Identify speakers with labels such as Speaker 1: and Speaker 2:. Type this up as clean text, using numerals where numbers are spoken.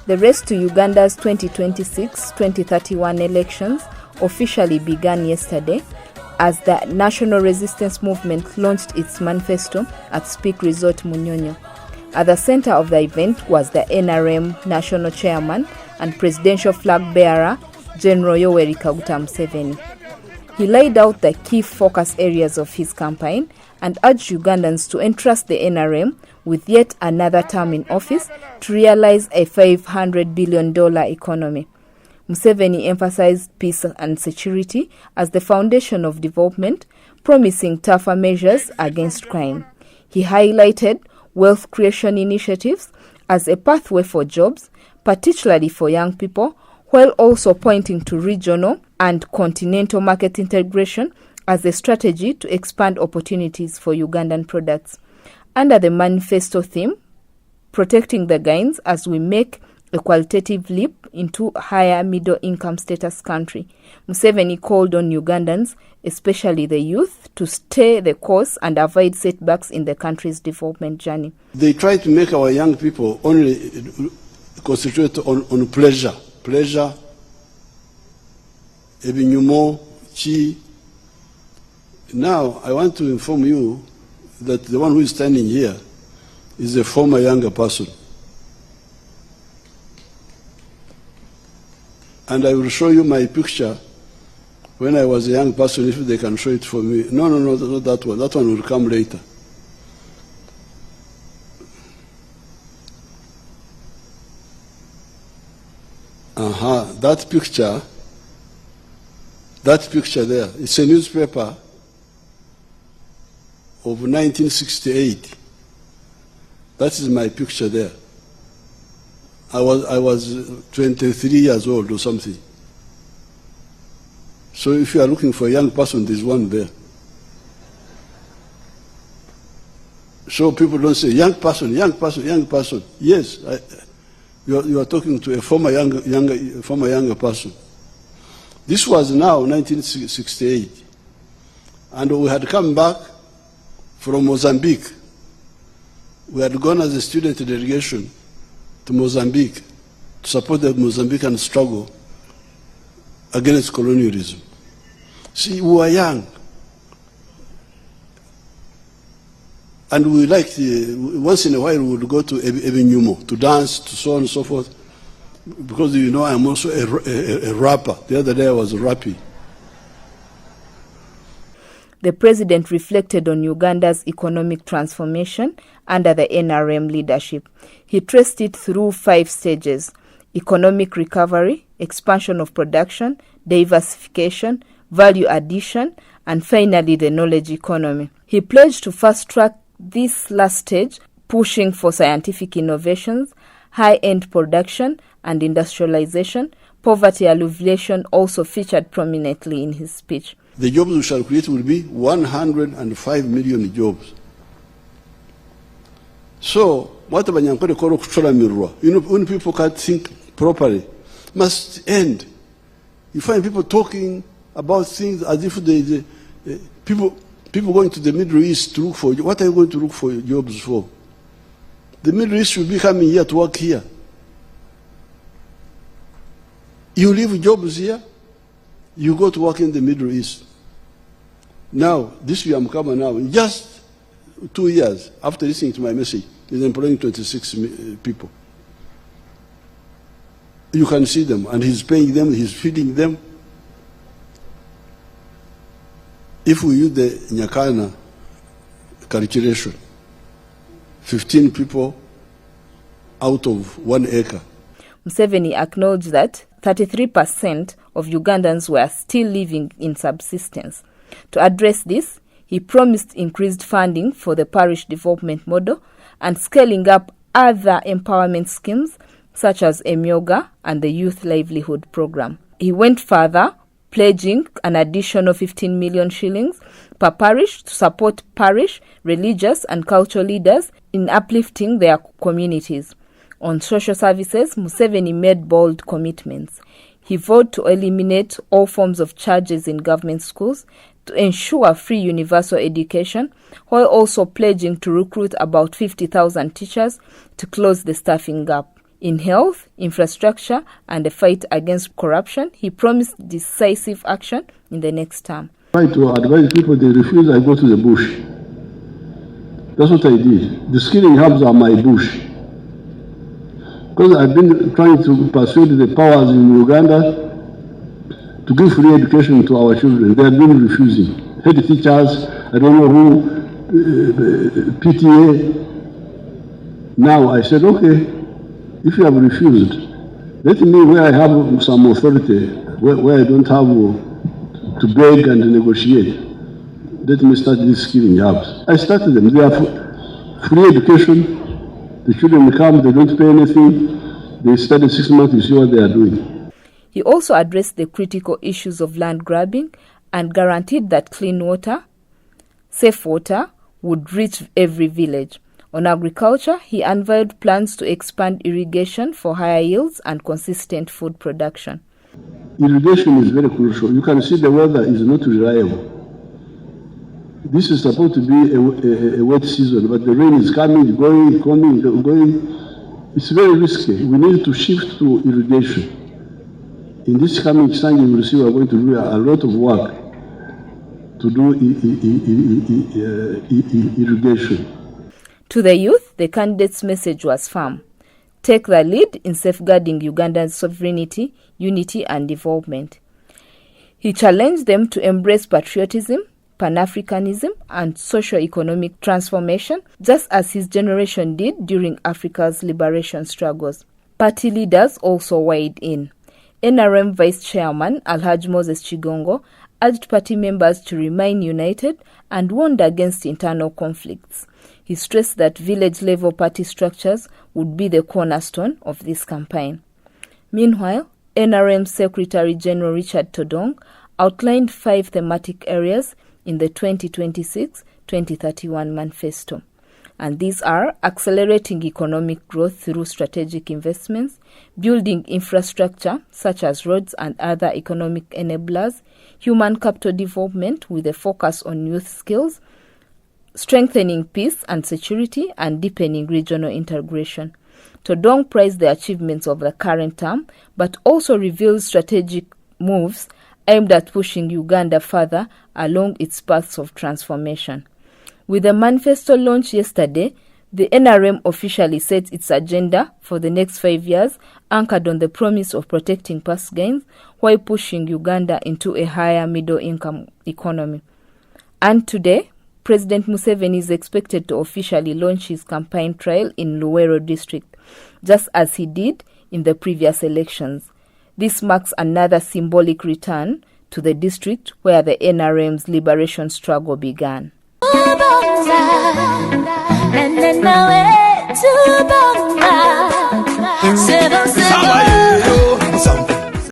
Speaker 1: The race to Uganda's 2026-2031 elections officially began yesterday as the National Resistance Movement launched its manifesto at Speak Resort Munyonyo. At the center of the event was the NRM National Chairman and Presidential Flag Bearer, General Yoweri Kaguta Museveni. He laid out the key focus areas of his campaign and urged Ugandans to entrust the NRM with yet another term in office to realize a $500 billion economy. Museveni emphasized peace and security as the foundation of development, promising tougher measures against crime. He highlighted wealth creation initiatives as a pathway for jobs, particularly for young people, while also pointing to regional and continental market integration as a strategy to expand opportunities for Ugandan products. Under the manifesto theme, protecting the gains as we make a qualitative leap into a higher middle-income status country, Museveni called on Ugandans, especially the youth, to stay the course and avoid setbacks in the country's development journey.
Speaker 2: They try to make our young people only concentrate on pleasure, ebinyumo, chi. Now, I want to inform you that the one who is standing here is a former younger person. And I will show you my picture when I was a young person, if they can show it for me. No, not that one. That one will come later. That picture there, it's a newspaper of 1968. That is my picture there. I was 23 years old or something. So if you are looking for a young person, there's one there. So people don't say, young person. Yes, you are talking to a former younger person. This was now 1968. And we had come back from Mozambique. We had gone as a student delegation to Mozambique to support the Mozambican struggle against colonialism. See, we were young. And we liked, once in a while we would go to Ebinyumo to dance, to so on and so forth. Because you know I'm also a rapper. The other day I was rapping.
Speaker 1: The president reflected on Uganda's economic transformation under the NRM leadership. He traced it through 5 stages: economic recovery, expansion of production, diversification, value addition, and finally the knowledge economy. He pledged to fast-track this last stage, pushing for scientific innovations, high-end production, and industrialization. Poverty alleviation also featured prominently in his speech.
Speaker 2: The jobs we shall create will be 105 million jobs. So, what about when people can't think properly, must end. You find people talking about things as if people going to the Middle East to look for, what are you going to look for jobs for? The Middle East should be coming here to work here. You leave jobs here, you go to work in the Middle East. Now, this year I'm coming now, in just 2 years after listening to my message, he's employing 26 people. You can see them, and he's paying them, he's feeding them. If we use the Nyakana calculation, 15 people out of 1 acre.
Speaker 1: Museveni acknowledged that 33% of Ugandans were still living in subsistence. To address this, he promised increased funding for the parish development model and scaling up other empowerment schemes such as Emyoga and the Youth Livelihood Program. He went further, pledging an additional 15 million shillings per parish to support parish, religious and cultural leaders in uplifting their communities. On social services, Museveni made bold commitments. He vowed to eliminate all forms of charges in government schools, to ensure free universal education, while also pledging to recruit about 50,000 teachers to close the staffing gap. In health, infrastructure, and the fight against corruption, he promised decisive action in the next term.
Speaker 2: I try to advise people, they refuse, I go to the bush. That's what I did. The skilling hubs are my bush. Because I've been trying to persuade the powers in Uganda to give free education to our children. They have been refusing. Head teachers, I don't know who, PTA. Now I said, okay, if you have refused, let me, where I have some authority, where I don't have to beg and negotiate, let me start these skilling jobs. I started them. They are free education. The children come, they don't pay anything. They study 6 months, you see what they are doing.
Speaker 1: He also addressed the critical issues of land grabbing and guaranteed that clean water, safe water, would reach every village. On agriculture, he unveiled plans to expand irrigation for higher yields and consistent food production.
Speaker 2: Irrigation is very crucial. You can see the weather is not reliable. This is supposed to be a wet season, but the rain is coming, going, coming, going. It's very risky. We need to shift to irrigation. In this coming Sunday, you will see we are going to do a lot of work to do irrigation.
Speaker 1: To the youth, the candidate's message was firm. Take the lead in safeguarding Uganda's sovereignty, unity, and development. He challenged them to embrace patriotism, Pan-Africanism, and socio-economic transformation, just as his generation did during Africa's liberation struggles. Party leaders also weighed in. NRM Vice Chairman Alhaji Moses Chigongo urged party members to remain united and warned against internal conflicts. He stressed that village-level party structures would be the cornerstone of this campaign. Meanwhile, NRM Secretary General Richard Todong outlined 5 thematic areas in the 2026-2031 manifesto. And these are accelerating economic growth through strategic investments, building infrastructure such as roads and other economic enablers, human capital development with a focus on youth skills, strengthening peace and security, and deepening regional integration. Todong praised the achievements of the current term, but also revealed strategic moves aimed at pushing Uganda further along its paths of transformation. With the manifesto launched yesterday, the NRM officially set its agenda for the next 5 years, anchored on the promise of protecting past gains while pushing Uganda into a higher middle-income economy. And today, President Museveni is expected to officially launch his campaign trail in Luwero district, just as he did in the previous elections. This marks another symbolic return to the district where the NRM's liberation struggle began.